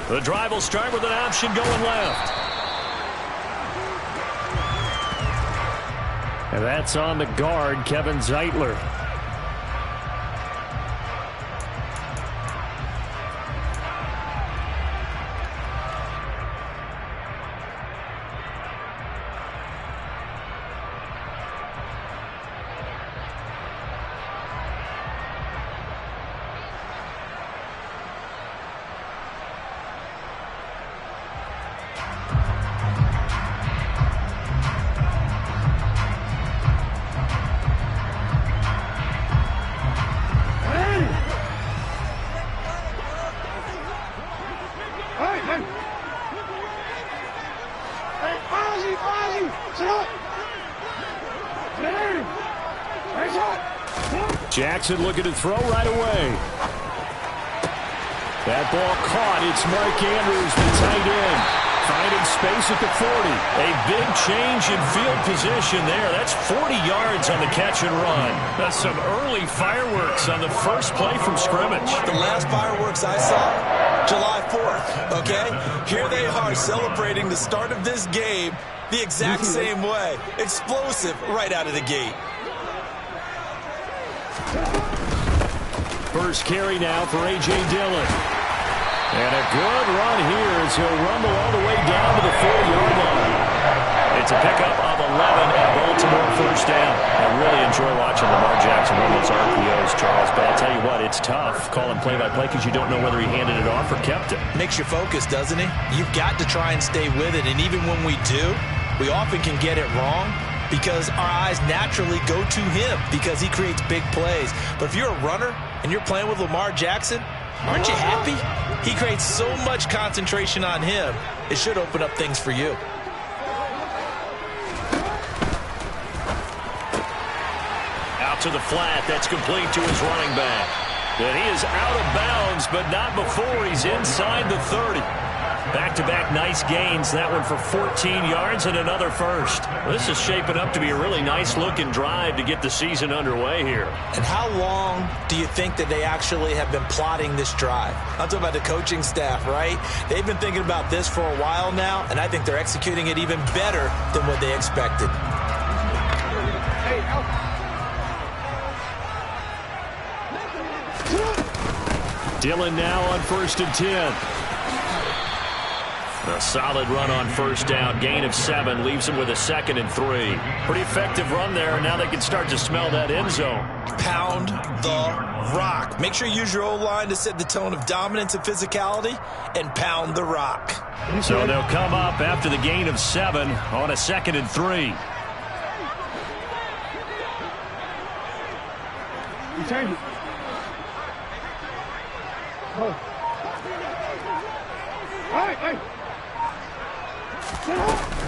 The drive will start with an option going left. And that's on the guard, Kevin Zeitler. Jackson looking to throw right away. That ball caught. It's Mark Andrews, the tight end, finding space at the 40. A big change in field position there. That's 40 yards on the catch and run. That's some early fireworks on the first play from scrimmage. The last fireworks I saw, July 4th, okay? Here they are celebrating the start of this game the exact same way. Explosive right out of the gate. First carry now for A.J. Dillon. And a good run here as he'll rumble all the way down to the 40-yard line. It's a pickup of 11 at Baltimore, first down. I really enjoy watching Lamar Jackson run those RPOs, Charles, but I'll tell you what, it's tough calling play-by-play because you don't know whether he handed it off or kept it. Makes you focus, doesn't it? You've got to try and stay with it, and even when we do, we often can get it wrong because our eyes naturally go to him because he creates big plays. But if you're a runner and you're playing with Lamar Jackson, aren't you happy? He creates so much concentration on him, it should open up things for you. Out to the flat, that's complete to his running back. And he is out of bounds, but not before he's inside the 30. Back-to-back nice gains, that one for 14 yards and another first. This is shaping up to be a really nice-looking drive to get the season underway here. And how long do you think that they actually have been plotting this drive? I'm talking about the coaching staff, right? They've been thinking about this for a while now, and I think they're executing it even better than what they expected. Dillon now on 1st and 10. A solid run on first down. Gain of 7 leaves him with a 2nd and 3. Pretty effective run there, and now they can start to smell that end zone. Pound the rock. Make sure you use your O-line to set the tone of dominance and physicality, and pound the rock. So they'll come up after the gain of 7 on a 2nd and 3.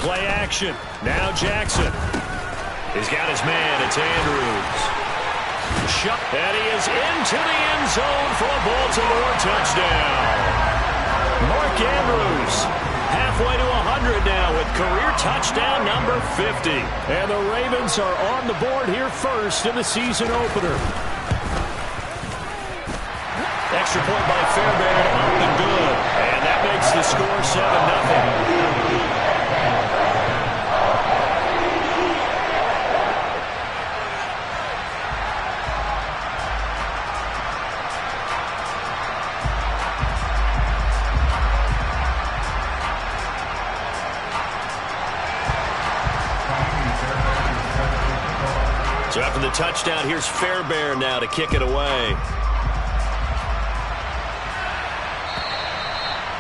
Play action. Now Jackson. He's got his man. It's Andrews. And he is into the end zone for a Baltimore touchdown. Mark Andrews halfway to 100 now with career touchdown number 50. And the Ravens are on the board here first in the season opener. Extra point by Fairbairn, up and good. And that makes the score 7-0. So after the touchdown, here's Fairbairn now to kick it away.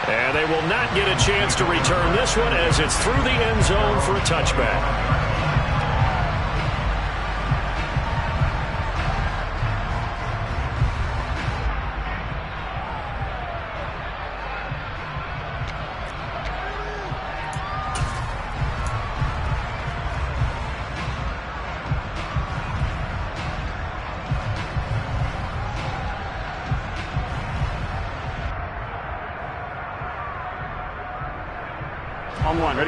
And they will not get a chance to return this one as it's through the end zone for a touchback.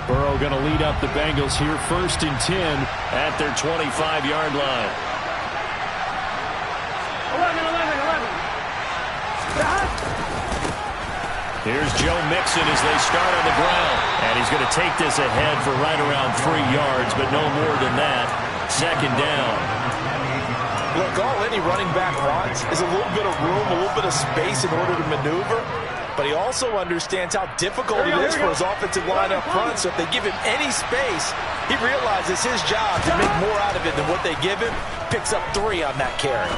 Burrow going to lead up the Bengals here, 1st and 10 at their 25-yard line. 11. Here's Joe Mixon as they start on the ground. And he's going to take this ahead for right around 3 yards, but no more than that. Second down. Look, all any running back wants is a little bit of room, a little bit of space in order to maneuver. But he also understands how difficult it is for his offensive line up front. So if they give him any space, he realizes his job to make more out of it than what they give him. Picks up 3 on that carry.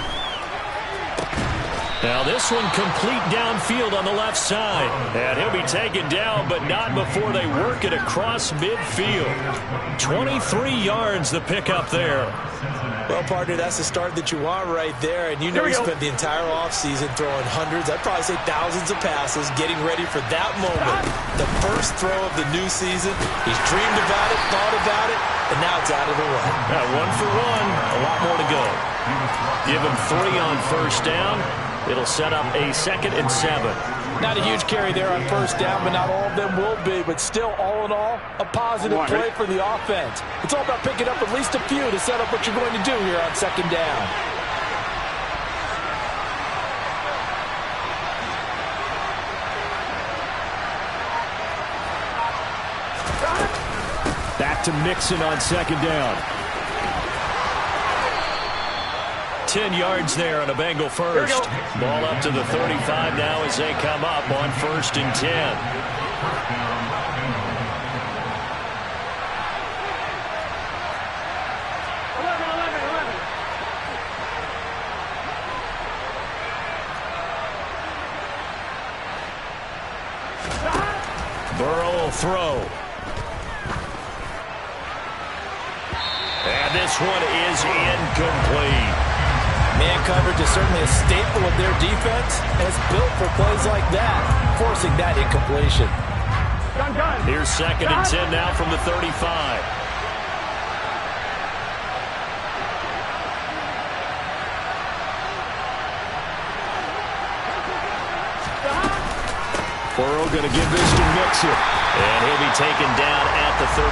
Now this one complete downfield on the left side. And he'll be taken down, but not before they work it across midfield. 23 yards the pickup there. Well, partner, that's the start that you want right there. And you know he spent the entire offseason throwing hundreds, I'd probably say thousands of passes, getting ready for that moment. The first throw of the new season. He's dreamed about it, thought about it, and now it's out of the way. 1 for 1, a lot more to go. Give him 3 on first down. It'll set up a 2nd and 7. Not a huge carry there on first down, but not all of them will be. But still, all in all, a positive play for the offense. It's all about picking up at least a few to set up what you're going to do here on second down. Back to Mixon on second down. 10 yards there on a Bengal first. Ball up to the 35 now as they come up on 1st and 10. Burrow will throw. And this one is incomplete. Man coverage is certainly a staple of their defense, and it's built for plays like that, forcing that incompletion. Here's 2nd and 10 now from the 35. Burrow going to give this to Mixon. And he'll be taken down at the 34.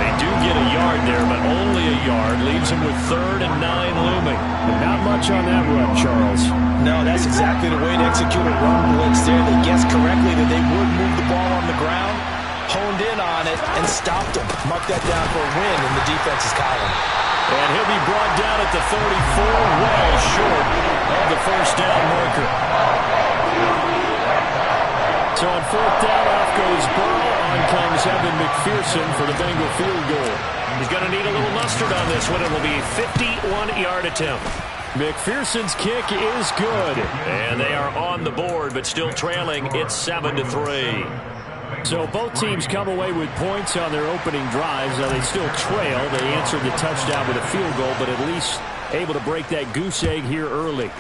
They do get a yard there, but only a yard. Leaves him with 3rd and 9 looming. But not much on that run, Charles. No, that's exactly the way to execute a run blitz there. They guessed correctly that they would move the ball on the ground, honed in on it, and stopped them. Mark that down for a win in the defense's column. And he'll be brought down at the 34, well short of the first down marker. So on 4th down, off goes Burrow. On comes Evan McPherson for the Bengal field goal. He's going to need a little mustard on this one. It will be a 51-yard attempt. McPherson's kick is good. And they are on the board, but still trailing. It's 7-3. So both teams come away with points on their opening drives. Now they still trail. They answered the touchdown with a field goal, but at least able to break that goose egg here early.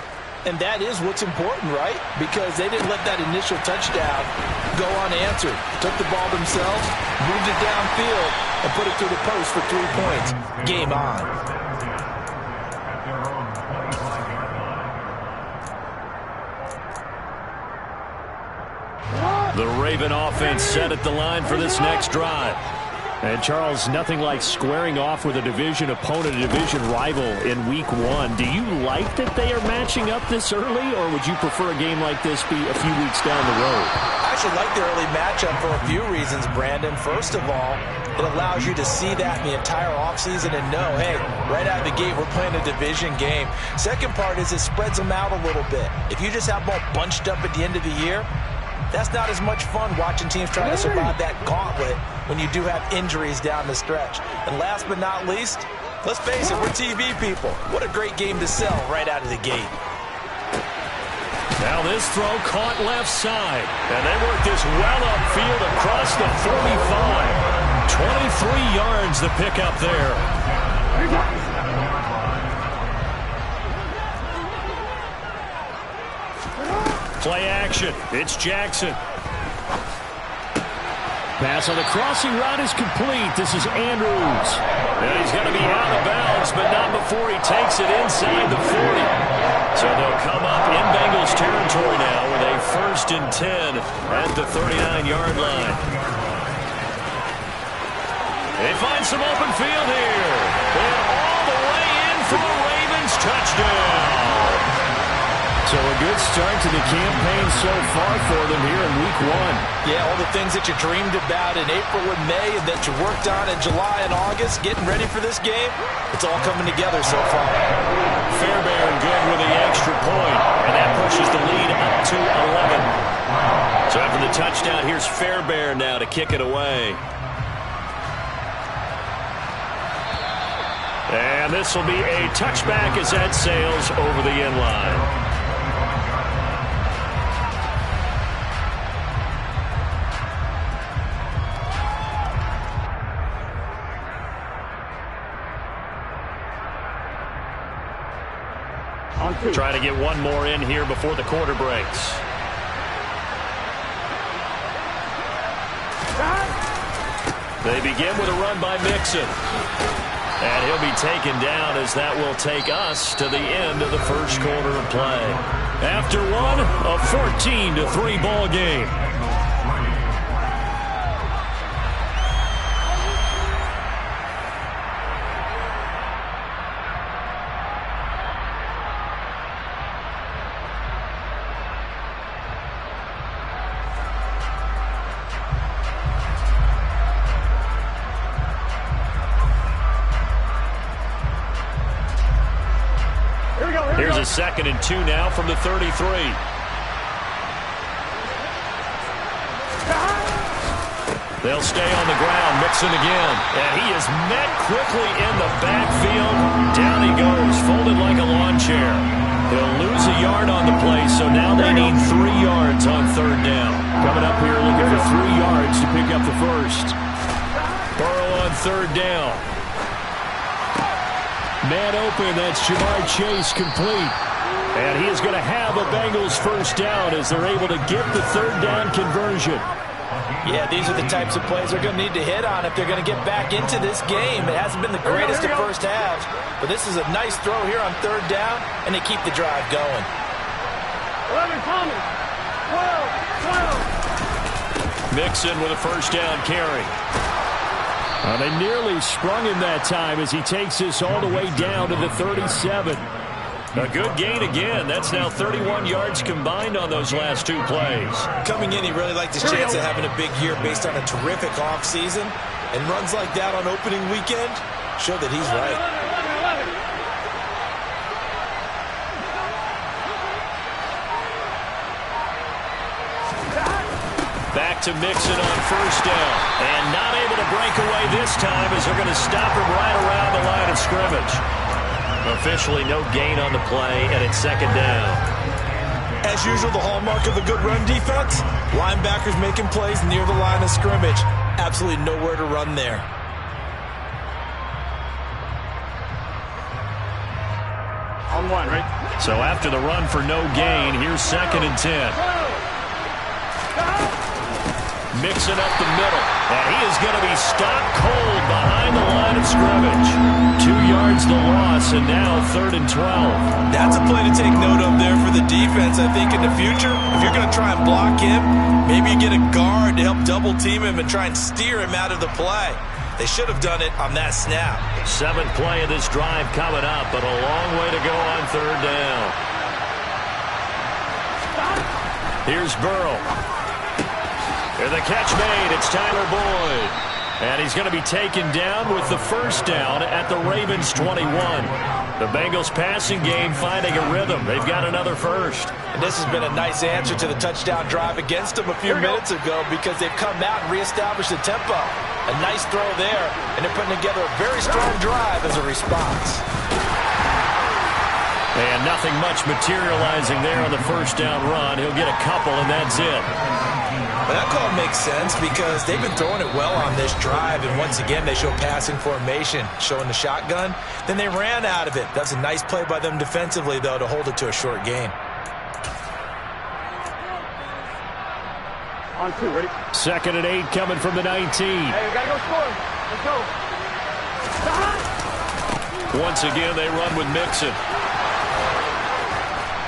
And that is what's important, right? Because they didn't let that initial touchdown go unanswered. Took the ball themselves, moved it downfield, and put it through the post for 3 points. Game on. The Raven offense set at the line for this next drive. And, Charles, nothing like squaring off with a division opponent, a division rival in Week 1. Do you like that they are matching up this early, or would you prefer a game like this be a few weeks down the road? I actually like the early matchup for a few reasons, Brandon. First of all, it allows you to see that in the entire offseason and know, hey, right out of the gate, we're playing a division game. Second part is it spreads them out a little bit. If you just have them all bunched up at the end of the year, that's not as much fun watching teams trying to survive that gauntlet when you do have injuries down the stretch. And last but not least, let's face it, we're TV people. What a great game to sell right out of the gate. Now this throw caught left side. And they work this well upfield across the 45. 23 yards the pickup there. Play action. It's Jackson. Pass on the crossing route is complete. This is Andrews. And he's going to be out of bounds, but not before he takes it inside the 40. So they'll come up in Bengals territory now with a 1st and 10 at the 39-yard line. They find some open field here. And all the way in for a Ravens touchdown. So a good start to the campaign so far for them here in Week 1. Yeah, all the things that you dreamed about in April and May and that you worked on in July and August, getting ready for this game, it's all coming together so far. Fairbairn good with the extra point, and that pushes the lead up to 11. So after the touchdown, here's Fairbairn now to kick it away. And this will be a touchback as that sails over the end line. Trying to get one more in here before the quarter breaks. They begin with a run by Mixon. And he'll be taken down as that will take us to the end of the first quarter of play. After one, a 14-3 ball game. Here's a 2nd and 2 now from the 33. They'll stay on the ground. Mixon again. And he is met quickly in the backfield. Down he goes, folded like a lawn chair. He'll lose a yard on the play, so now they need 3 yards on 3rd down. Coming up here looking for 3 yards to pick up the first. Burrow on 3rd down. Man open, that's Jamar Chase complete. And he is going to have a Bengals first down as they're able to get the 3rd down conversion. Yeah, these are the types of plays they're going to need to hit on if they're going to get back into this game. It hasn't been the greatest of first halves, but this is a nice throw here on 3rd down, and they keep the drive going. 11, Thomas. 12. Mixon with a first down carry. They nearly sprung him that time as he takes this all the way down to the 37. A good gain again. That's now 31 yards combined on those last 2 plays. Coming in, he really liked his chance of having a big year based on a terrific offseason. And runs like that on opening weekend show that he's right. 11. Back to Mixon on first down. And not able to break away this time as they're going to stop him right around the line of scrimmage. Officially no gain on the play, and it's 2nd down. As usual, the hallmark of a good run defense, linebackers making plays near the line of scrimmage. Absolutely nowhere to run there. On 1, right? So after the run for no gain, here's 2nd and 10. Mixing up the middle, and he is going to be stopped cold behind the line of scrimmage. 2 yards the loss, and now 3rd and 12. That's a play to take note of there for the defense, I think, in the future. If you're going to try and block him, maybe you get a guard to help double team him and try and steer him out of the play. They should have done it on that snap. 7th play of this drive coming up, but a long way to go on 3rd down. Here's Burrow. And the catch made. It's Tyler Boyd. And he's going to be taken down with the first down at the Ravens 21. The Bengals passing game finding a rhythm. They've got another first. And this has been a nice answer to the touchdown drive against them a few minutes ago because they've come out and reestablished the tempo. A nice throw there, and they're putting together a very strong drive as a response. And nothing much materializing there on the first down run. He'll get a couple, and that's it. But that call makes sense because they've been throwing it well on this drive, and once again they show passing formation, showing the shotgun. Then they ran out of it. That's a nice play by them defensively, though, to hold it to a short gain. On 2, ready? 2nd and 8 coming from the 19. Hey, we got to go score. Let's go. Once again, they run with Mixon.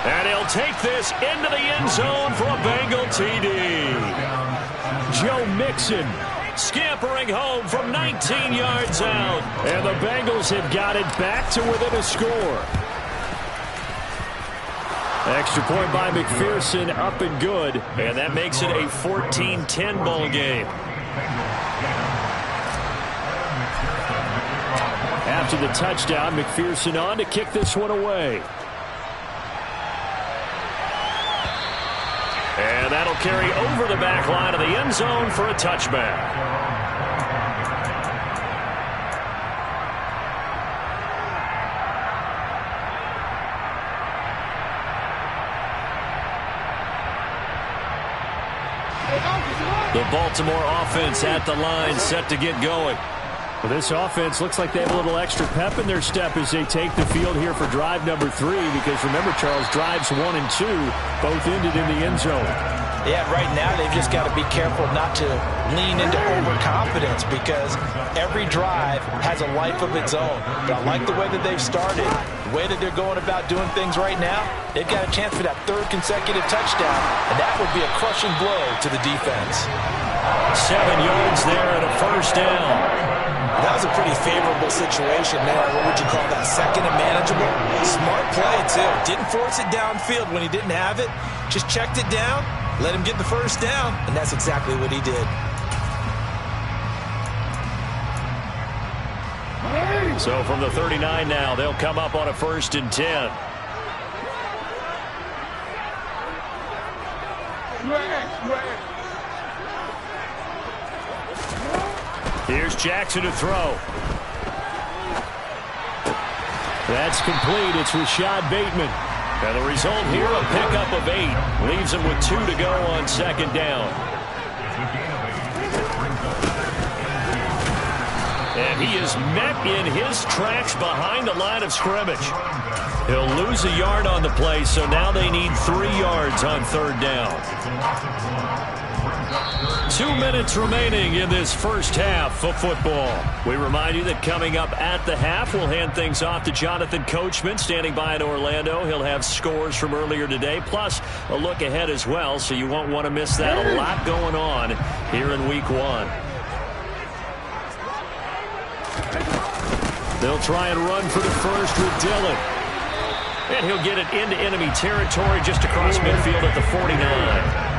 And he'll take this into the end zone for a Bengal TD. Joe Mixon scampering home from 19 yards out. And the Bengals have got it back to within a score. Extra point by McPherson, up and good. And that makes it a 14-10 ball game. After the touchdown, McPherson on to kick this one away. And that'll carry over the back line of the end zone for a touchback. The Baltimore offense at the line, set to get going. Well, this offense looks like they have a little extra pep in their step as they take the field here for drive number 3, because remember, Charles, drives 1 and 2 both ended in the end zone. Yeah, right now they've just got to be careful not to lean into overconfidence, because every drive has a life of its own. But I like the way that they've started, the way that they're going about doing things right now. They've got a chance for that 3rd consecutive touchdown, and that would be a crushing blow to the defense. 7 yards there and a first down. That was a pretty favorable situation there. What would you call that? Second and manageable? Smart play, too. Didn't force it downfield when he didn't have it. Just checked it down, let him get the first down, and that's exactly what he did. So from the 39 now, they'll come up on a 1st and 10. Here's Jackson to throw. That's complete. It's Rashad Bateman. And the result here, a pickup of 8. Leaves him with 2 to go on 2nd down. And he is met in his tracks behind the line of scrimmage. He'll lose a yard on the play, so now they need 3 yards on 3rd down. 2 minutes remaining in this first half of football. We remind you that coming up at the half, we'll hand things off to Jonathan Coachman, standing by in Orlando. He'll have scores from earlier today, plus a look ahead as well, so you won't want to miss that. A lot going on here in Week 1. They'll try and run for the first with Dillon. And he'll get it into enemy territory just across midfield at the 49.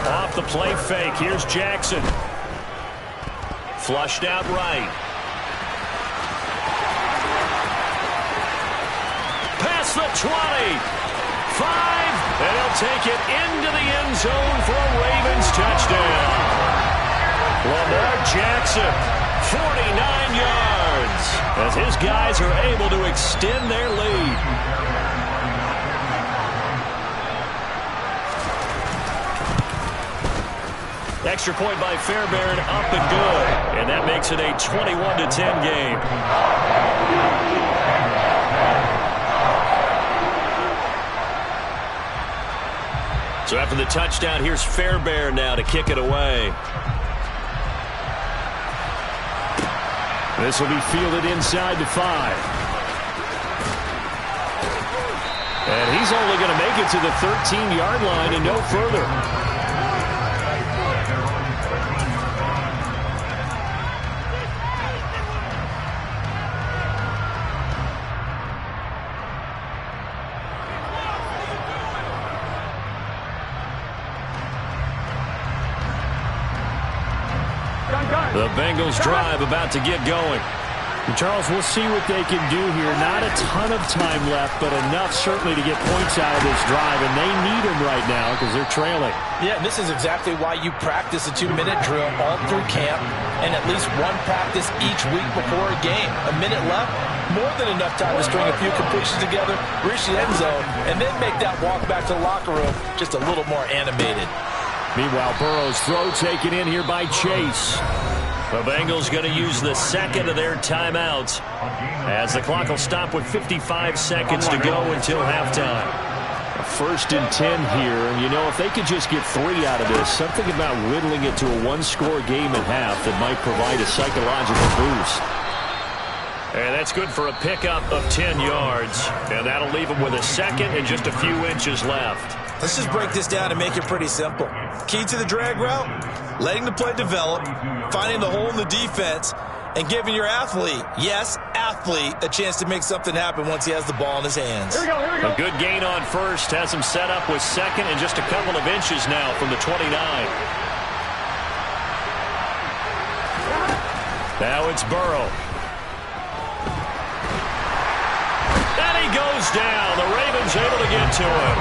Off the play fake, here's Jackson. Flushed out right. Past the 20. 5, and he'll take it into the end zone for a Ravens touchdown. Lamar Jackson, 49 yards, as his guys are able to extend their lead. Extra point by Fairbairn, up and good. And that makes it a 21-10 game. So after the touchdown, here's Fairbairn now to kick it away. This will be fielded inside the 5. And he's only going to make it to the 13-yard line and no further. The Bengals drive about to get going. And Charles, we'll see what they can do here. Not a ton of time left, but enough certainly to get points out of this drive, and they need them right now because they're trailing. Yeah, and this is exactly why you practice a 2-minute drill all through camp and at least one practice each week before a game. A minute left, more than enough time to string a few completions together, reach the end zone, and then make that walk back to the locker room just a little more animated. Meanwhile, Burrow's throw taken in here by Chase. The Bengals going to use the second of their timeouts as the clock will stop with 55 seconds to go until halftime. A 1st and 10 here, and you know, if they could just get 3 out of this, something about whittling it to a 1-score game at half that might provide a psychological boost. And that's good for a pickup of 10 yards, and that'll leave them with a second and just a few inches left. Let's just break this down and make it pretty simple. Key to the drag route, letting the play develop, finding the hole in the defense, and giving your athlete, yes, athlete, a chance to make something happen once he has the ball in his hands. Here we go. A good gain on first has him set up with second and just a couple of inches now from the 29. Now it's Burrow. And he goes down. The Ravens able to get to him.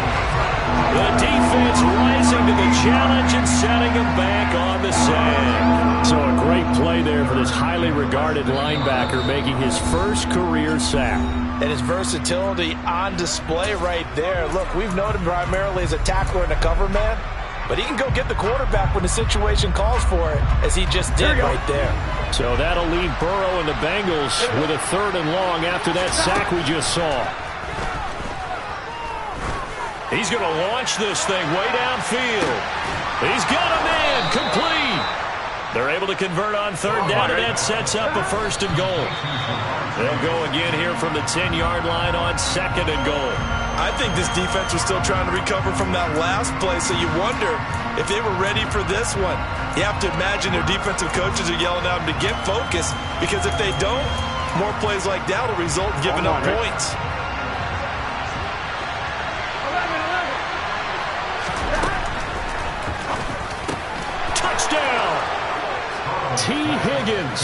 The defense rising to the challenge and setting him back on the sand. So a great play there for this highly regarded linebacker making his first career sack. And his versatility on display right there. Look, we've known him primarily as a tackler and a cover man, but he can go get the quarterback when the situation calls for it, as he just did right there. So that'll leave Burrow and the Bengals with a 3rd and long after that sack we just saw. He's going to launch this thing way downfield. He's got a man complete. They're able to convert on 3rd down, and that sets up a 1st and goal. They'll go again here from the 10-yard line on 2nd and goal. I think this defense was still trying to recover from that last play, so you wonder if they were ready for this one. You have to imagine their defensive coaches are yelling at them to get focused, because if they don't, more plays like that will result in giving up points. Touchdown! T. Higgins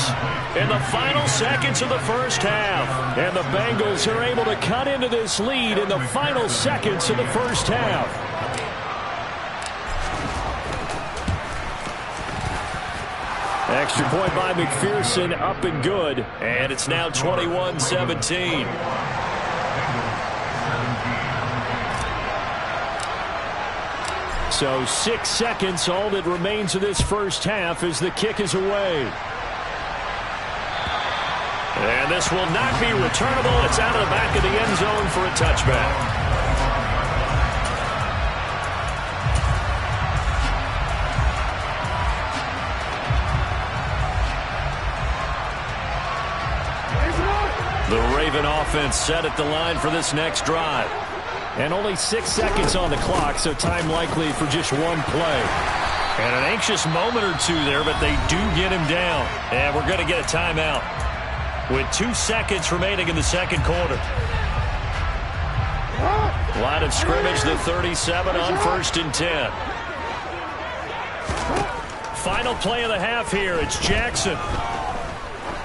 in the final seconds of the first half. And the Bengals are able to cut into this lead in the final seconds of the first half. Extra point by McPherson, up and good. And it's now 21-17. So 6 seconds, all that remains of this first half as the kick is away. And this will not be returnable. It's out of the back of the end zone for a touchback. The Raven offense set at the line for this next drive. And only 6 seconds on the clock, so time likely for just one play. And an anxious moment or two there, but they do get him down. And we're going to get a timeout with 2 seconds remaining in the second quarter. Line of scrimmage, the 37 on 1st and 10. Final play of the half here. It's Jackson.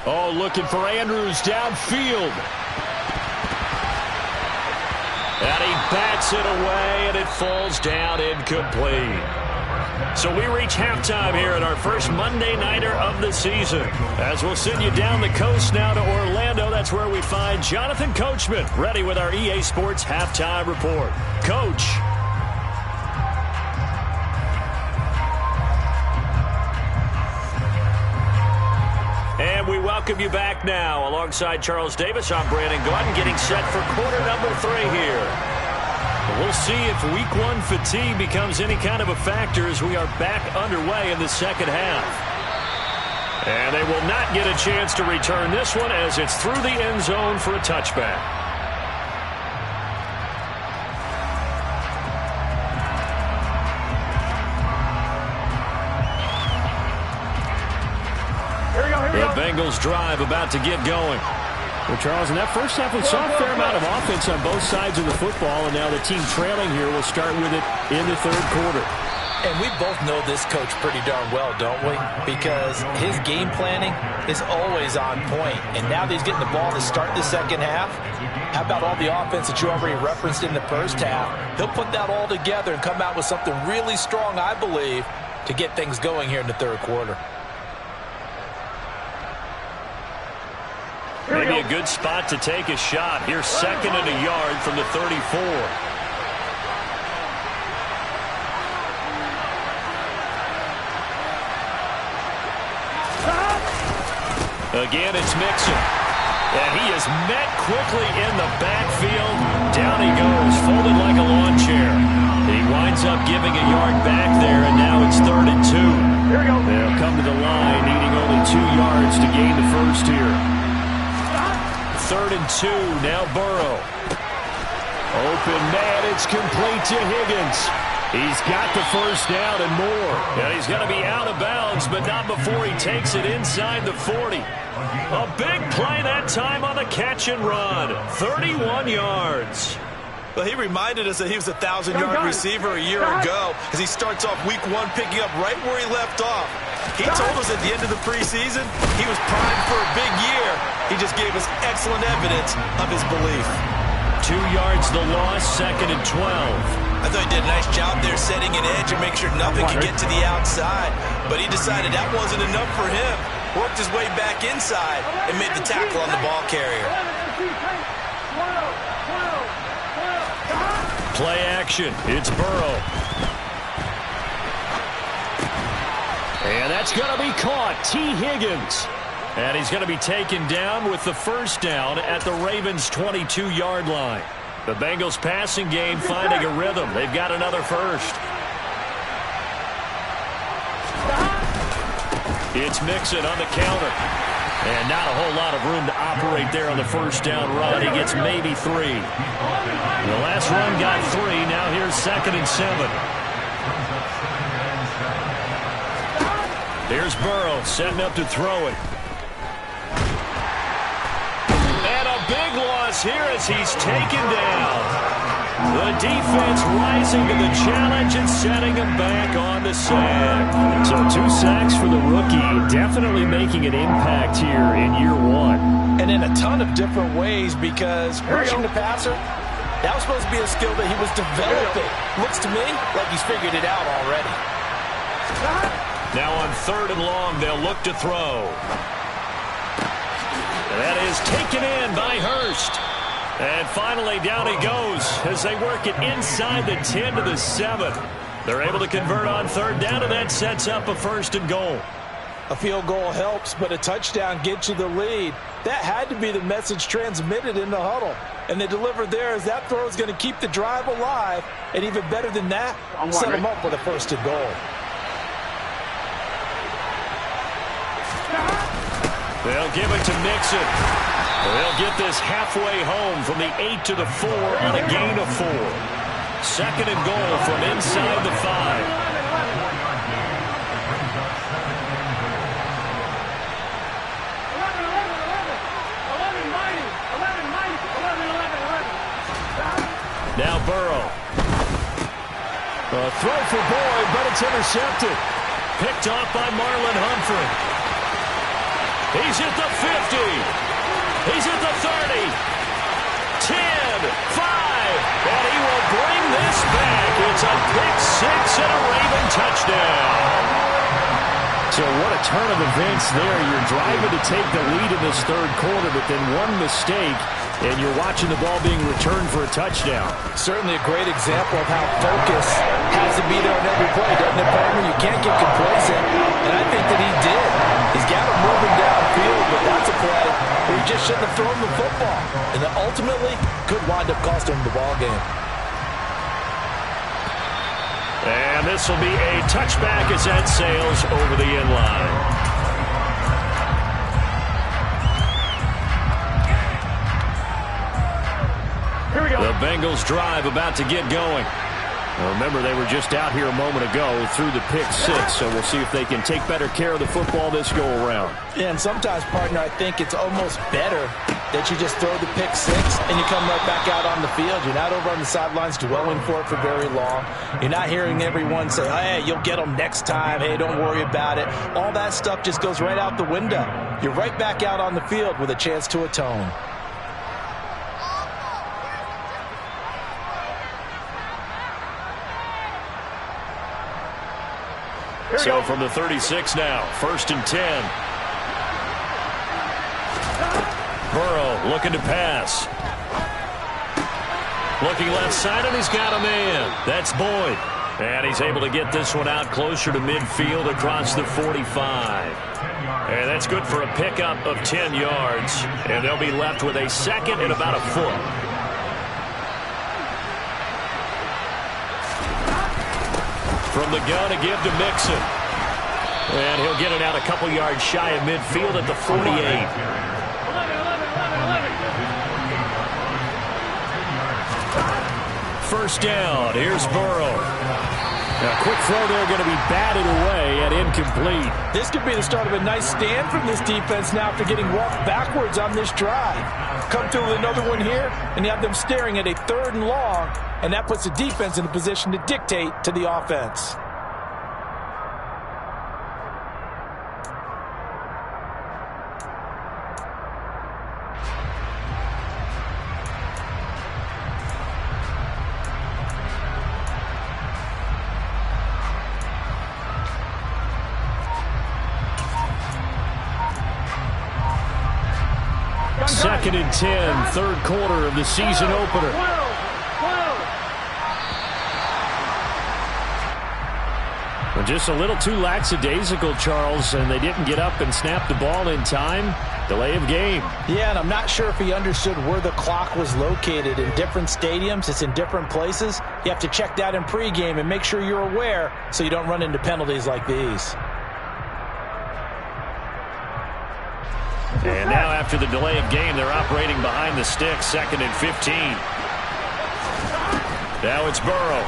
Oh, looking for Andrews downfield. And he bats it away, and it falls down incomplete. So we reach halftime here at our first Monday Nighter of the season. As we'll send you down the coast now to Orlando, that's where we find Jonathan Coachman, ready with our EA Sports Halftime Report. Coach. And we welcome you back now. Alongside Charles Davis, I'm Brandon Gordon, getting set for quarter number 3 here. We'll see if week 1 fatigue becomes any kind of a factor as we are back underway in the second half. And they will not get a chance to return this one as it's through the end zone for a touchback. The Bengals drive about to get going. Well, Charles, in that first half, we saw a fair amount of offense on both sides of the football, and now the team trailing here will start with it in the third quarter. And we both know this coach pretty darn well, don't we? Because his game planning is always on point. And now that he's getting the ball to start the second half, how about all the offense that you already referenced in the first half? He'll put that all together and come out with something really strong, I believe, to get things going here in the third quarter. Maybe a good spot to take a shot. Here's 2nd and a yard from the 34. Again, it's Mixon. And he is met quickly in the backfield. Down he goes, folded like a lawn chair. He winds up giving a yard back there, and now it's 3rd and 2. Here we go. They'll come to the line, needing only 2 yards to gain the first here. 3rd and 2, now Burrow. Open man, it's complete to Higgins. He's got the first down and more. And he's going to be out of bounds, but not before he takes it inside the 40. A big play that time on the catch and run. 31 yards. Well, he reminded us that he was a 1,000-yard receiver a year ago as he starts off week 1 picking up right where he left off. He told us at the end of the preseason he was primed for a big year. He just gave us excellent evidence of his belief. 2 yards the loss, 2nd and 12. I thought he did a nice job there setting an edge and make sure nothing could get to the outside. But he decided that wasn't enough for him. Worked his way back inside and made the tackle on the ball carrier. Play action. It's Burrow. And that's going to be caught. T. Higgins. And he's going to be taken down with the first down at the Ravens' 22-yard line. The Bengals passing game finding a rhythm. They've got another first. It's Mixon on the counter. And not a whole lot of room to operate there on the first down run. He gets maybe 3. The last run got 3. Now here's 2nd and 7. Here's Burrow setting up to throw it. And a big loss here as he's taken down. The defense rising to the challenge and setting him back on the sack. So 2 sacks for the rookie. Definitely making an impact here in year 1. And in a ton of different ways, because rushing the passer, that was supposed to be a skill that he was developing. Looks to me like he's figured it out already. Now on 3rd and long, they'll look to throw. That is taken in by Hurst. And finally, down he goes as they work it inside the 10 to the 7. They're able to convert on 3rd down, and that sets up a 1st and goal. A field goal helps, but a touchdown gets you the lead. That had to be the message transmitted in the huddle. And they delivered there as that throw is going to keep the drive alive. And even better than that, set them up with a 1st and goal. They'll give it to Mixon. They'll get this halfway home from the 8 to the 4 on a gain of 4. 2nd and goal from inside the 5. Now Burrow. A throw for Boyd, but it's intercepted. Picked off by Marlon Humphrey. He's at the 50. He's at the 30. 10, 5. And he will bring this back. It's a pick 6 and a Raven touchdown. So what a turn of events there. You're driving to take the lead in this 3rd quarter, but then one mistake, and you're watching the ball being returned for a touchdown. Certainly a great example of how focus has to be there on every play, doesn't it, Palmer? You can't get complacent, and I think that he did. He's got him moving downfield, but that's a play where he just shouldn't have thrown the football, and that ultimately could wind up costing him the ball game. And this will be a touchback as that sails over the end line. Here we go. The Bengals drive about to get going. Well, remember, they were just out here a moment ago through the pick 6, so we'll see if they can take better care of the football this go-around. Yeah, and sometimes, partner, I think it's almost better that you just throw the pick 6 and you come right back out on the field. You're not over on the sidelines dwelling for it for very long. You're not hearing everyone say, hey, you'll get them next time. Hey, don't worry about it. All that stuff just goes right out the window. You're right back out on the field with a chance to atone. So from the 36 now, 1st and 10. Burrow looking to pass. Looking left side, and he's got a man. That's Boyd. And he's able to get this one out closer to midfield across the 45. And that's good for a pickup of 10 yards. And they'll be left with a 2nd and about a foot. From the gun to give to Mixon. And he'll get it out a couple yards shy of midfield at the 48. 4 first down. Here's Burrow. Now, quick throw there going to be batted away and incomplete. This could be the start of a nice stand from this defense now after getting walked backwards on this drive. Come through with another one here, and you have them staring at a 3rd and long, and that puts the defense in a position to dictate to the offense. Second and 10, third quarter of the season opener. Well, just a little too lackadaisical, Charles, and they didn't get up and snap the ball in time. Delay of game. Yeah, and I'm not sure if he understood where the clock was located. In different stadiums, it's in different places. You have to check that in pregame and make sure you're aware so you don't run into penalties like these. And now after the delay of game, they're operating behind the sticks, 2nd and 15. Now it's Burrow.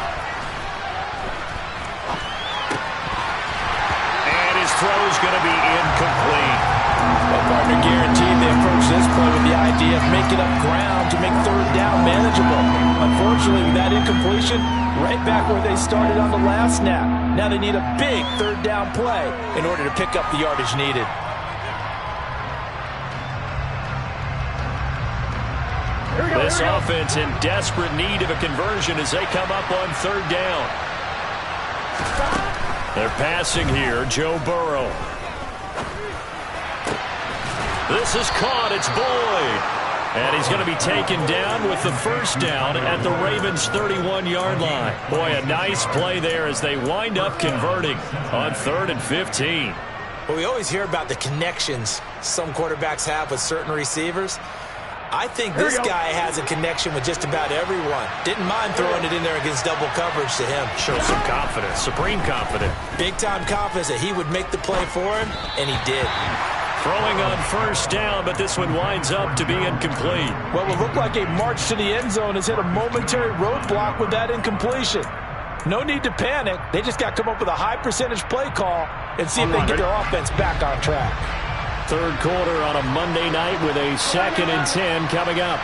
And his throw's going to be incomplete. Well, partner, guaranteed they approach this play with the idea of making up ground to make 3rd down manageable. Unfortunately, with that incompletion, right back where they started on the last snap. Now they need a big 3rd down play in order to pick up the yardage needed. This offense in desperate need of a conversion as they come up on 3rd down. They're passing here, Joe Burrow. This is caught, it's Boyd. And he's going to be taken down with the first down at the Ravens' 31-yard line. Boy, a nice play there as they wind up converting on 3rd and 15. Well, we always hear about the connections some quarterbacks have with certain receivers. I think this guy has a connection with just about everyone. Didn't mind throwing it in there against double coverage to him. Shows some confidence, supreme confidence. Big-time confidence that he would make the play for him, and he did. Throwing on first down, but this one winds up to be incomplete. Well, it looked like a march to the end zone has hit a momentary roadblock with that incompletion. No need to panic. They just got to come up with a high-percentage play call and see if they can get their offense back on track. Third quarter on a Monday night with a 2nd and 10 coming up.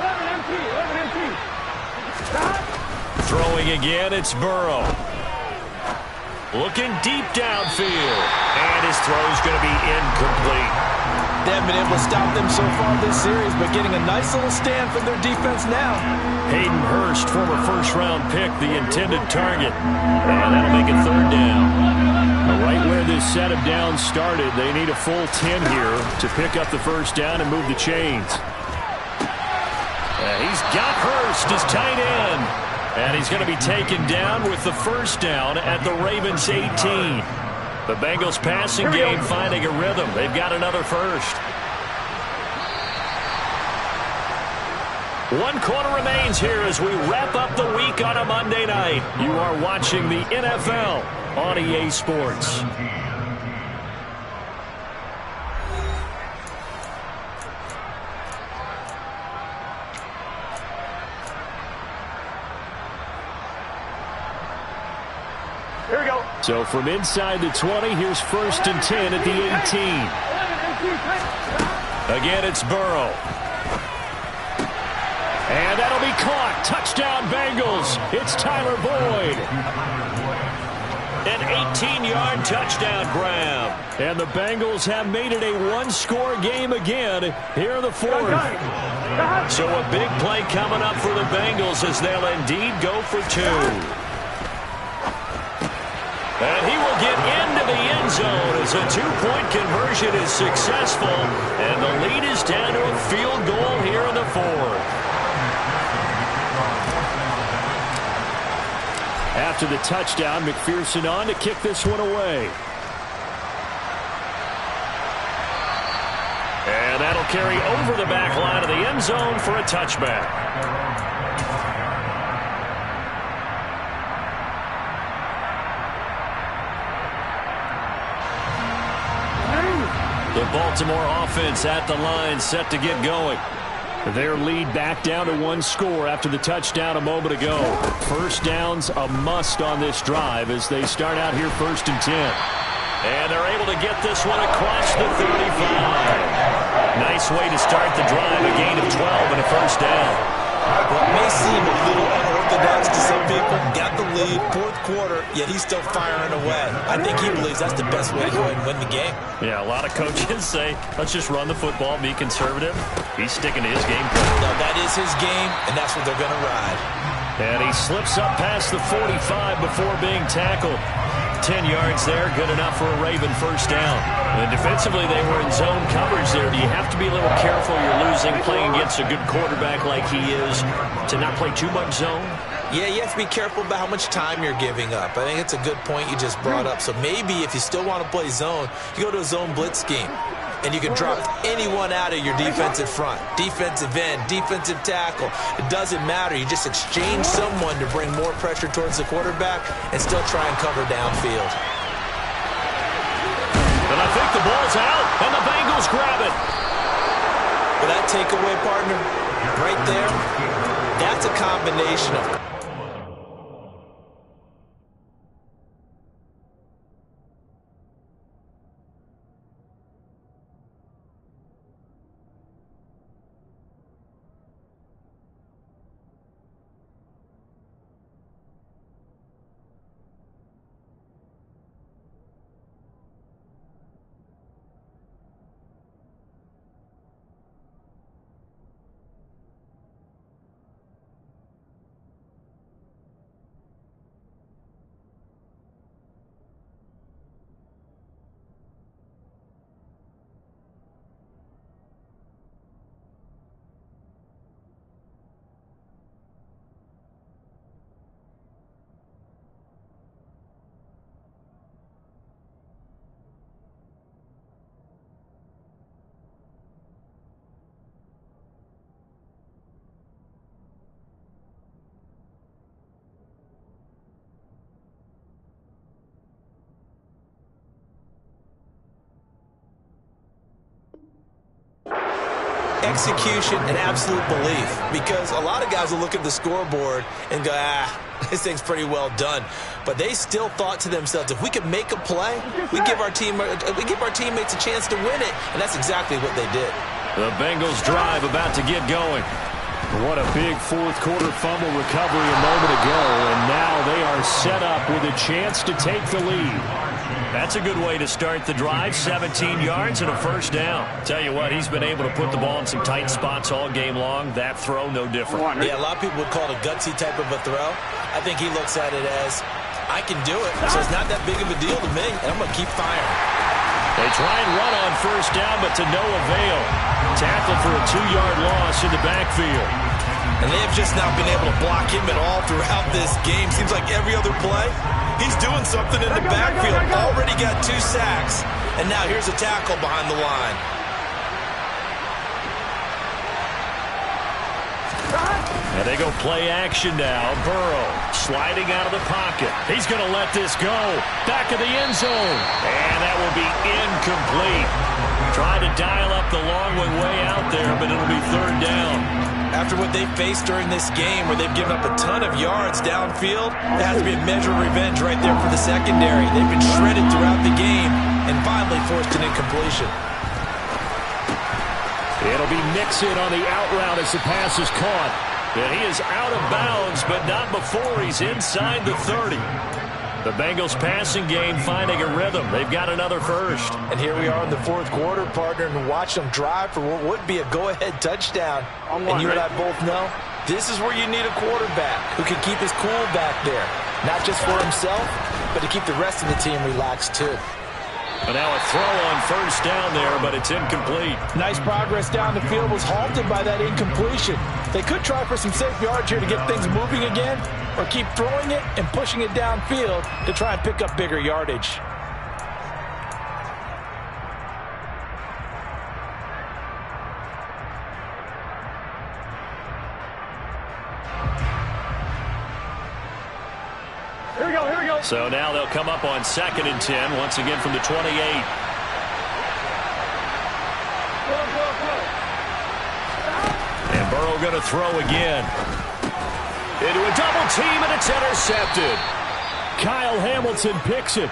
11 empty. Throwing again, it's Burrow. Looking deep downfield. And his throw's going to be incomplete. They haven't been able to stop them so far this series, but getting a nice little stand from their defense now. Hayden Hurst, former first-round pick, the intended target. And that'll make it 3rd down. Right where this set of downs started, they need a full 10 here to pick up the first down and move the chains. He's got Hurst as tight end. And he's going to be taken down with the first down at the Ravens' 18. The Bengals passing game finding a rhythm. They've got another first. 1 quarter remains here as we wrap up the week on a Monday night. You are watching the NFL on EA Sports. Here we go. So from inside the 20, here's 1st and 10 at the 18. Again, it's Burrow. And that'll be caught. Touchdown, Bengals. It's Tyler Boyd. An 18-yard touchdown grab. And the Bengals have made it a 1-score game again here in the 4th. So a big play coming up for the Bengals as they'll indeed go for 2. And he will get into the end zone as a 2-point conversion is successful. And the lead is down to a field goal here in the 4th. After the touchdown, McPherson on to kick this one away. And that'll carry over the back line of the end zone for a touchback. The Baltimore offense at the line, set to get going. Their lead back down to one score after the touchdown a moment ago. First down's a must on this drive as they start out here 1st and 10. And they're able to get this one across the 35. Nice way to start the drive, a gain of 12 and a first down. What may seem a little unorthodox to some people, got the lead, 4th quarter, yet he's still firing away. I think he believes that's the best way to go ahead and win the game. Yeah, a lot of coaches say, let's just run the football, be conservative. He's sticking to his game plan. No, that is his game, and that's what they're going to ride. And he slips up past the 45 before being tackled. 10 yards there, good enough for a Raven first down. And defensively, they were in zone coverage there. Do you have to be a little careful? You're losing, playing against a good quarterback like he is, to not play too much zone? Yeah, you have to be careful about how much time you're giving up. I think it's a good point you just brought up. So maybe if you still want to play zone, you go to a zone blitz scheme. And you can drop anyone out of your defensive front, defensive end, defensive tackle. It doesn't matter. You just exchange someone to bring more pressure towards the quarterback and still try and cover downfield. And I think the ball's out, and the Bengals grab it. But that takeaway, partner, right there, that's a combination of execution and absolute belief, because a lot of guys will look at the scoreboard and go, this thing's pretty well done. But they still thought to themselves, if we could make a play, we give our teammates a chance to win it, and that's exactly what they did. The Bengals drive about to get going. What a big 4th quarter fumble recovery a moment ago, and now they are set up with a chance to take the lead. That's a good way to start the drive. 17 yards and a first down. Tell you what, he's been able to put the ball in some tight spots all game long. That throw, no different. Yeah, a lot of people would call it a gutsy type of a throw. I think he looks at it as, I can do it, so it's not that big of a deal to me, and I'm going to keep firing. They try and run on first down, but to no avail. Tackle for a 2-yard loss in the backfield. And they have just not been able to block him at all throughout this game. Seems like every other play, he's doing something in the backfield. Already got 2 sacks, and now here's a tackle behind the line. And they go play action now. Burrow sliding out of the pocket. He's going to let this go. Back of the end zone. And that will be incomplete. Trying to dial up the long way out there, but it'll be 3rd down. After what they faced during this game where they've given up a ton of yards downfield, there has to be a measure of revenge right there for the secondary. They've been shredded throughout the game and finally forced an incompletion. It'll be Mixon on the out route as the pass is caught. And he is out of bounds, but not before he's inside the 30. The Bengals passing game finding a rhythm. They've got another first. And here we are in the 4th quarter, partner, and watch them drive for what would be a go-ahead touchdown. And you and I both know this is where you need a quarterback who can keep his cool back there. Not just for himself, but to keep the rest of the team relaxed too. And now a throw on first down there, but it's incomplete. Nice progress down the field, was halted by that incompletion. They could try for some safe yards here to get things moving again, or keep throwing it and pushing it downfield to try and pick up bigger yardage. Here we go, here we go. So now they'll come up on 2nd and 10, once again from the 28. Go, go, go. And Burrow going to throw again. Into a double team, and it's intercepted. Kyle Hamilton picks it.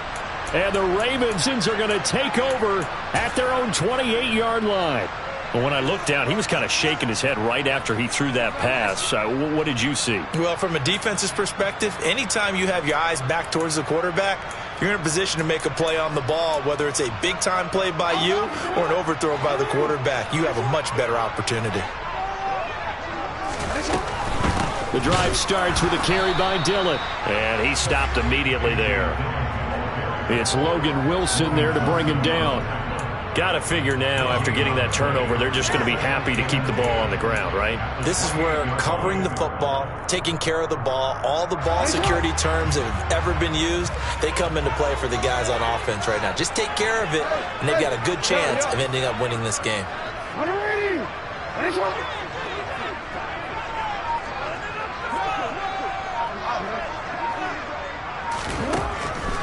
And the Ravens are going to take over at their own 28-yard line. Well, when I looked down, he was kind of shaking his head right after he threw that pass. What did you see? Well, from a defense's perspective, anytime you have your eyes back towards the quarterback, you're in a position to make a play on the ball, whether it's a big-time play by you or an overthrow by the quarterback. You have a much better opportunity. The drive starts with a carry by Dillon. And he stopped immediately there. It's Logan Wilson there to bring him down. Got to figure now, after getting that turnover, they're just going to be happy to keep the ball on the ground, right? This is where covering the football, taking care of the ball, all the ball security terms that have ever been used, they come into play for the guys on offense right now. Just take care of it, and they've got a good chance of ending up winning this game.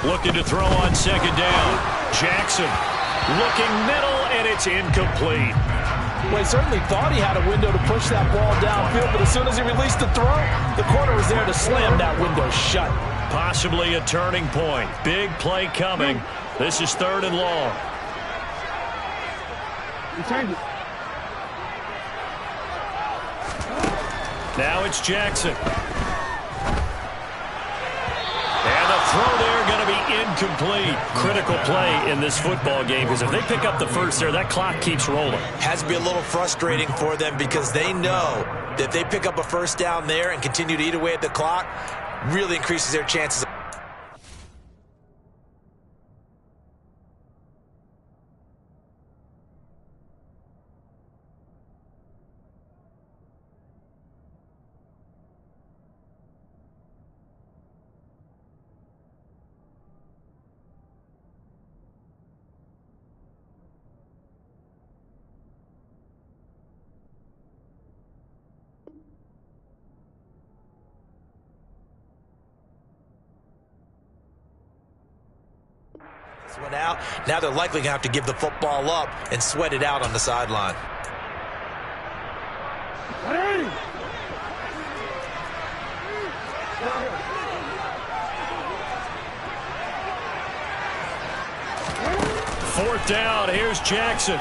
Looking to throw on second down. Jackson looking middle, and it's incomplete. Well, he certainly thought he had a window to push that ball downfield, but as soon as he released the throw, the corner was there to slam that window shut. Possibly a turning point. Big play coming. This is 3rd and long. Now it's Jackson. And the throw there going to be incomplete. Critical play in this football game, because if they pick up the first there, that clock keeps rolling. Has to be a little frustrating for them because they know that if they pick up a first down there and continue to eat away at the clock, really increases their chances. Went out. Now they're likely going to have to give the football up and sweat it out on the sideline. Fourth down. Here's Jackson.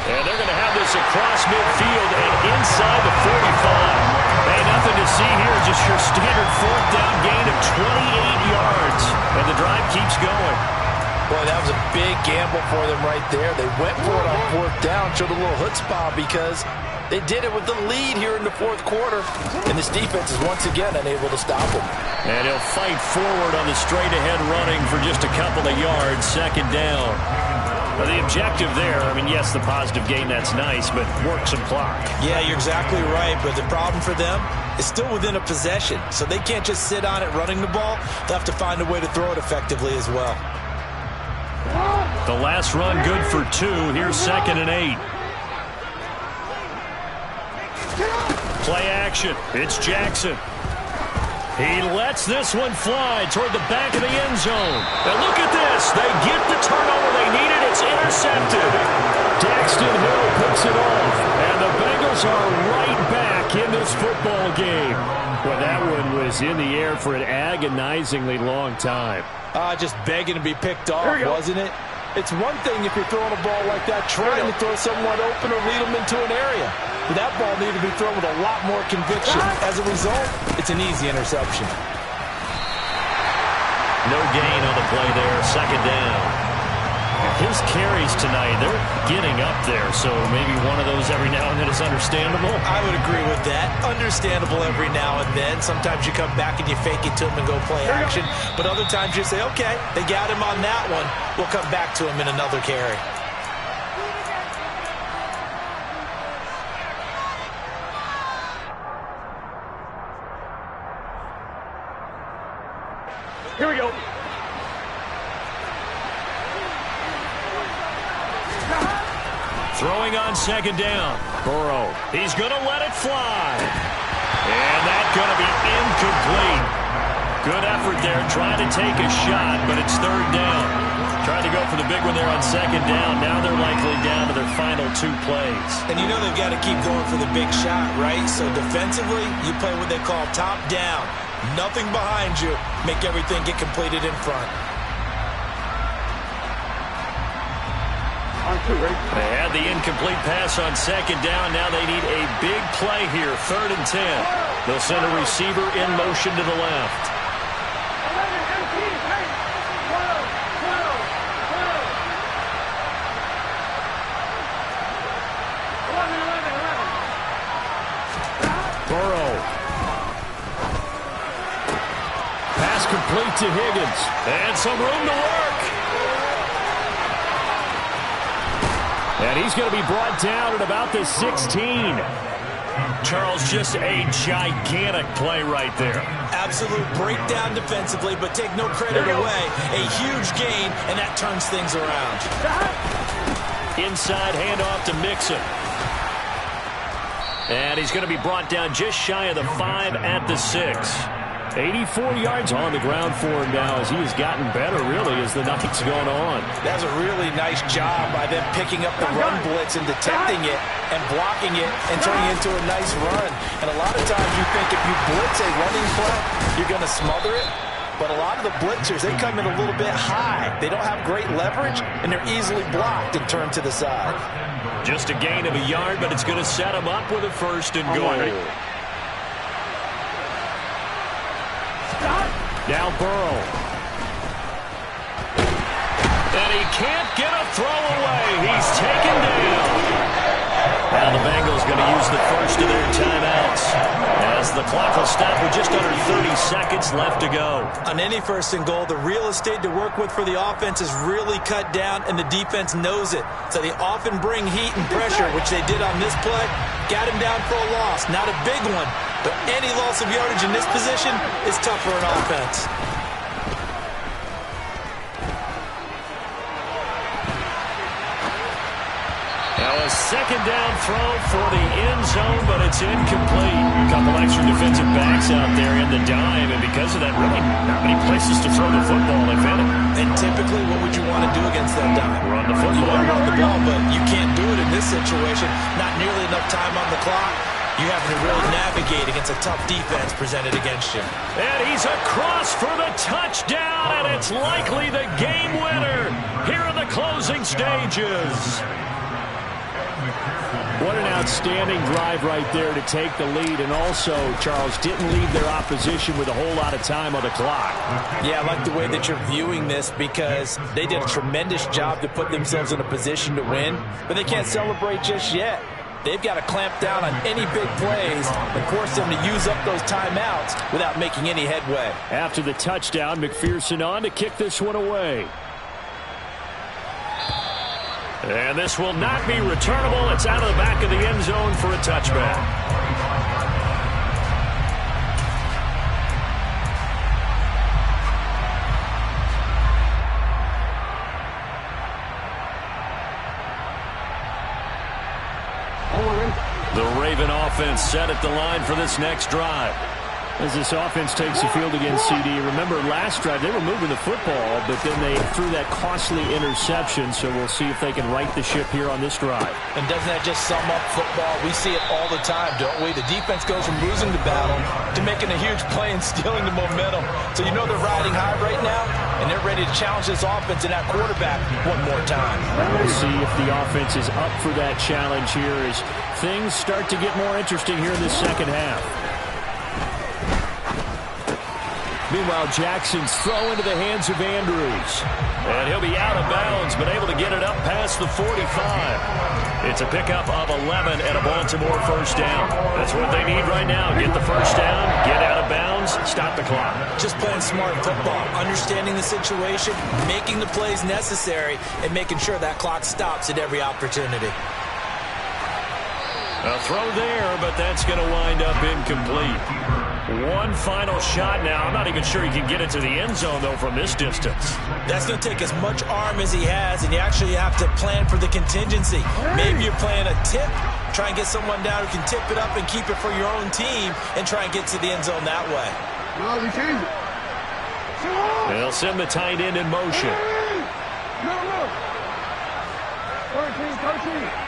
And they're going to have this across midfield and inside the 45. Hey, nothing to see here. Just your standard 4th down gain of 28 yards. And the drive keeps going. Boy, that was a big gamble for them right there. They went for it on 4th down, showed a little chutzpah because they did it with the lead here in the 4th quarter. And this defense is once again unable to stop them. And he'll fight forward on the straight-ahead running for just a couple of yards. 2nd down. Now, the objective there, I mean, yes, the positive gain, that's nice, but work some clock. Yeah, you're exactly right, but the problem for them is still within a possession, so they can't just sit on it running the ball. They'll have to find a way to throw it effectively as well. The last run good for 2. Here's 2nd and 8. Play action. It's Jackson. He lets this one fly toward the back of the end zone. And look at this. They get the turnover they needed. It's intercepted. Daxton Hill picks it off. And the Bengals are right back in this football game. Well, that one was in the air for an agonizingly long time. Just begging to be picked off, wasn't it? It's one thing if you're throwing a ball like that, trying to throw someone open or lead them into an area. But that ball needed to be thrown with a lot more conviction. As a result, it's an easy interception. No gain on the play there. 2nd down. His carries tonight, they're getting up there, so maybe one of those every now and then is understandable. I would agree with that. Understandable every now and then. Sometimes you come back and you fake it to him and go play action. But other times you say, okay, they got him on that one. We'll come back to him in another carry. Here we go. Throwing on 2nd down. Burrow. He's going to let it fly. And that's going to be incomplete. Good effort there trying to take a shot, but it's 3rd down. Tried to go for the big one there on second down. Now they're likely down to their final 2 plays. And you know they've got to keep going for the big shot, right? So defensively, you play what they call top down. Nothing behind you. Make everything get completed in front. They had the incomplete pass on second down. Now they need a big play here. 3rd and 10. They'll send a receiver in motion to the left. Burrow. Pass complete to Higgins. And some room to work. And he's going to be brought down at about the 16. Charles, just a gigantic play right there. Absolute breakdown defensively, but take no credit away. A huge gain, and that turns things around. Inside handoff to Mixon. And he's going to be brought down just shy of the 5 at the 6. 84 yards on the ground for him now as he has gotten better, really, as the night's gone on. That's a really nice job by them picking up the run blitz and detecting it and blocking it and turning it into a nice run. And a lot of times you think if you blitz a running play, you're going to smother it. But a lot of the blitzers, they come in a little bit high. They don't have great leverage, and they're easily blocked and turned to the side. Just a gain of a yard, but it's going to set them up with a 1st and goal. Now Burrow. And he can't get a throw away. He's taken down. Now the Bengals going to use the first of their timeouts as the clock will stop with just under 30 seconds left to go. On any 1st and goal, the real estate to work with for the offense is really cut down, and the defense knows it. So they often bring heat and pressure, which they did on this play. Got him down for a loss. Not a big one, but any loss of yardage in this position is tough for an offense. Now a 2nd down throw for the end zone, but it's incomplete. A couple extra defensive backs out there in the dime, and because of that, really not many places to throw the football, if any. And typically, what would you want to do against that dime? Run the football. You want to run the ball, but you can't do it in this situation. Not nearly enough time on the clock. You have to really navigate against a tough defense presented against you. And he's across for the touchdown, and it's likely the game winner here in the closing stages. What an outstanding drive right there to take the lead, and also, Charles, didn't leave their opposition with a whole lot of time on the clock. Yeah, I like the way that you're viewing this because they did a tremendous job to put themselves in a position to win, but they can't celebrate just yet. They've got to clamp down on any big plays and force them to use up those timeouts without making any headway. After the touchdown, McPherson on to kick this one away. And this will not be returnable. It's out of the back of the end zone for a touchback. The Raven offense set at the line for this next drive. As this offense takes the field against CD, remember last drive they were moving the football, but then they threw that costly interception, so we'll see if they can right the ship here on this drive. And doesn't that just sum up football? We see it all the time, don't we? The defense goes from losing the battle to making a huge play and stealing the momentum. So you know they're riding high right now, and they're ready to challenge this offense and that quarterback one more time. We'll see if the offense is up for that challenge here as things start to get more interesting here in the second half. Meanwhile, Jackson's throw into the hands of Andrews. And he'll be out of bounds, but able to get it up past the 45. It's a pickup of 11 and a Baltimore first down. That's what they need right now. Get the first down, get out of bounds, stop the clock. Just playing smart football, understanding the situation, making the plays necessary, and making sure that clock stops at every opportunity. A throw there, but that's going to wind up incomplete. One final shot now. I'm not even sure he can get it to the end zone, though, from this distance. That's going to take as much arm as he has, and you actually have to plan for the contingency. Maybe you're playing a tip, try and get someone down who can tip it up and keep it for your own team and try and get to the end zone that way. They'll send the tight end in motion. Move, move. 13, 13.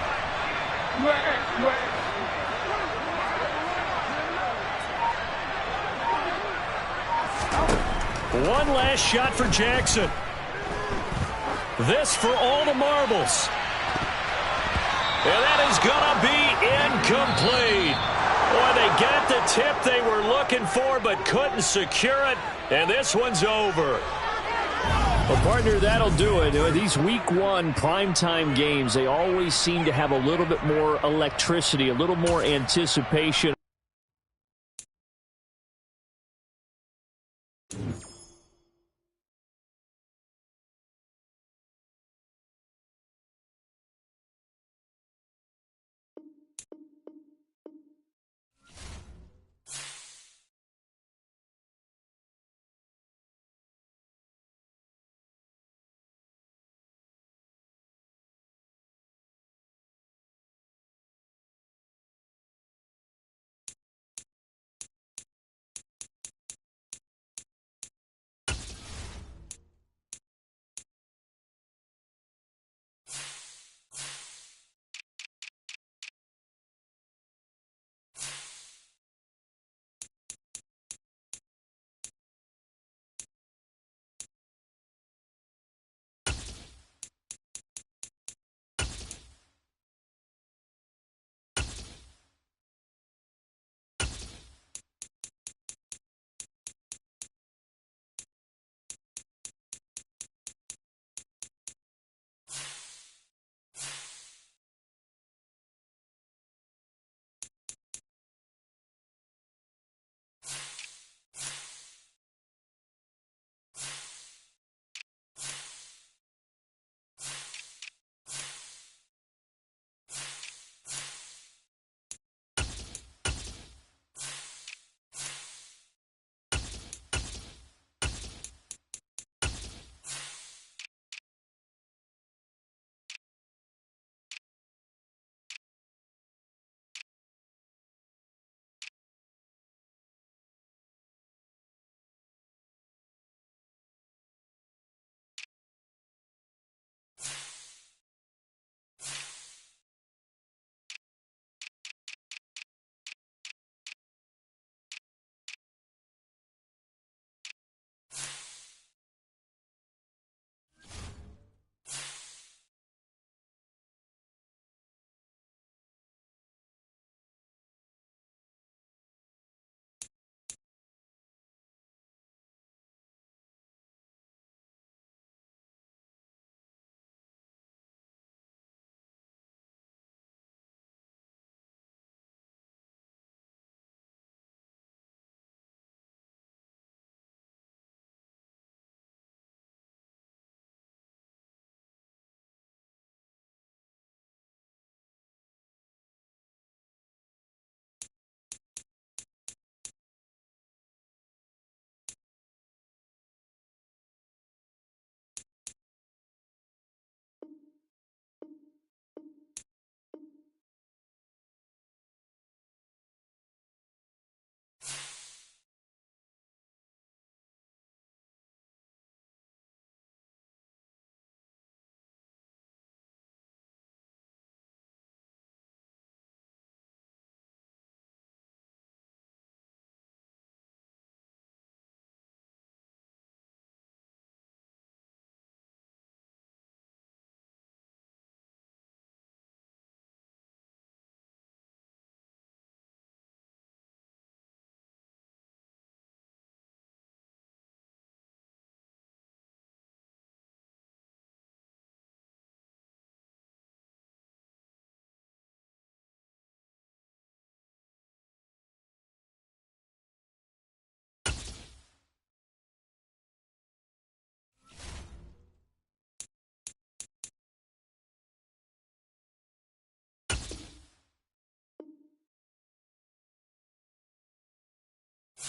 One last shot for Jackson. This for all the marbles. And that is going to be incomplete. Boy, they got the tip they were looking for but couldn't secure it. And this one's over. Well, partner, that'll do it. These Week 1 primetime games, they always seem to have a little bit more electricity, a little more anticipation.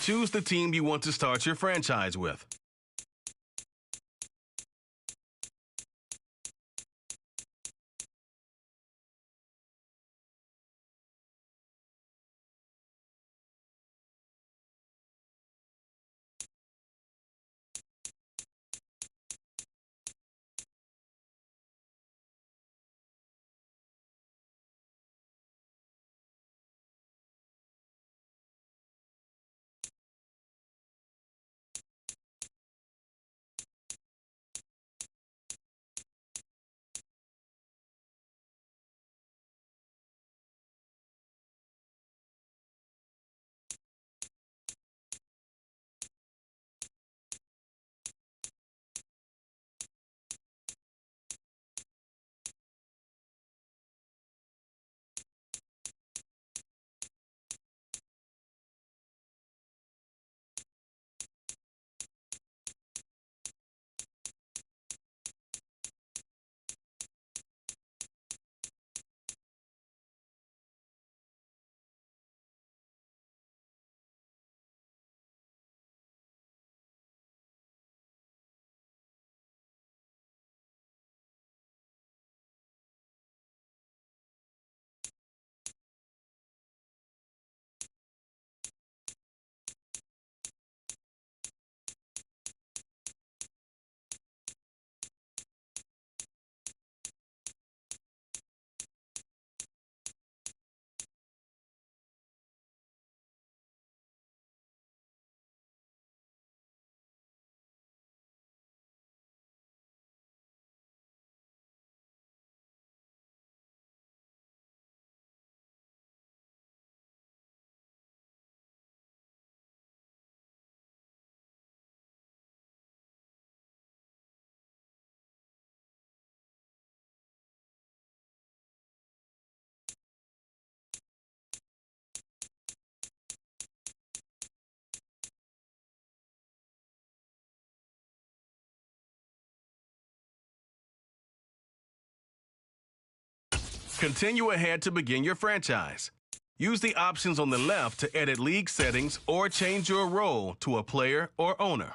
Choose the team you want to start your franchise with. Continue ahead to begin your franchise. Use the options on the left to edit league settings or change your role to a player or owner.